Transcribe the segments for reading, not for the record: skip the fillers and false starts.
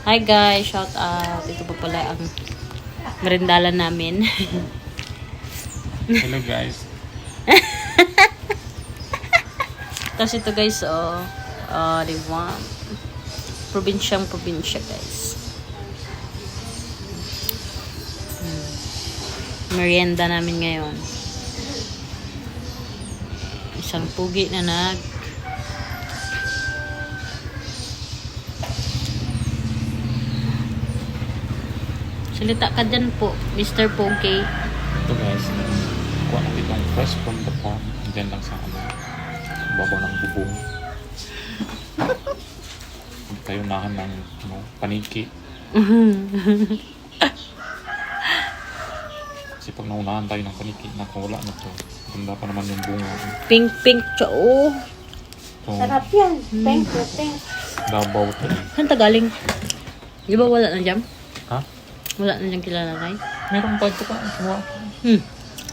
Hi guys, shout out. Ito pa pala ang merindalan namin. Hello guys. Tapos ito guys, diba? Probinsyang probinsya guys. Merienda namin ngayon. Isang pugi na Salita ka dyan po, Mr. Pogi. Ito guys, kuha natin itong fresh from the farm. Diyan lang sa babaw ng bubong. Huwag tayo nahan ng paniki. Kasi pag naunahan tayo ng paniki, nakawala na to. Ganda pa naman yung bunga. Pink, choo. So, Sarap yan. Pink. Dabaw to. Saan ta galing? Di ba wala na dyan? Ha? Wala na dyan kilala kay? Meron pa ito pa.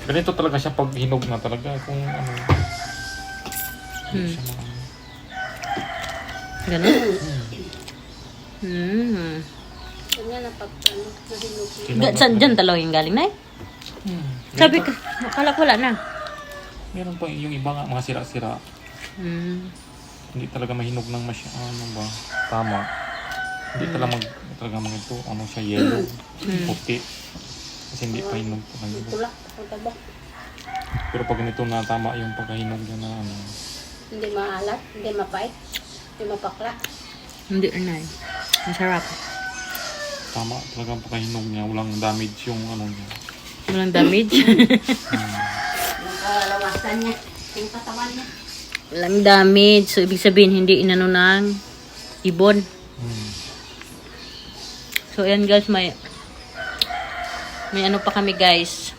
Ganito talaga siya pag hinog na talaga. Kung ano. Siya mga... Ganun? Ganyan na pag nahinog. Saan dyan talaga yung galing na Sabi ka, akala ko wala na. Meron pa yung iba nga, mga sira-sira. Hindi talaga mahinog ng tama. Hindi talaga ito, siya yellow, puti. Kasi hindi pa hinog talaga. Tulak, ang tabak. Pero pag ganito na tama yung pagkahinog niya na Hindi maalat, hindi mapait, hindi mapakla. Hindi na Masarap. tama talaga ang pagkahinog niya. Walang damage yung niya. Walang damage. Yung kalalawasan niya, yung katawan niya. Walang damage. So, ibig sabihin, hindi inano ng ibon. So, ayan guys, may ano pa kami guys.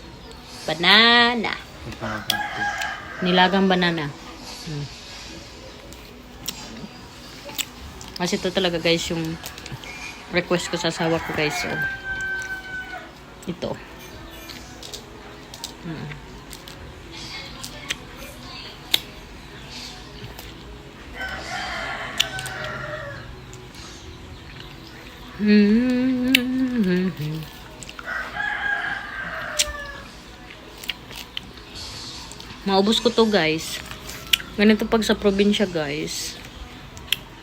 Banana. Nilagang banana. Kasi ito talaga guys yung request ko sa asawa ko guys. So, ito. Maubos ko to guys. Ganito pag sa probinsya guys.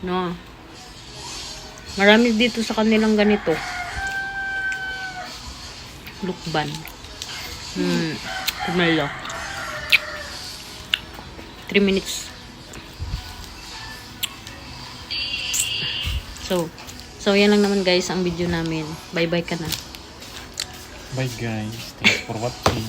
No. Marami dito sa kanilang ganito. Lukban. Kumalo. 3 minutes. So yan lang naman guys ang video namin. Bye bye ka na. Bye guys. Thanks for watching.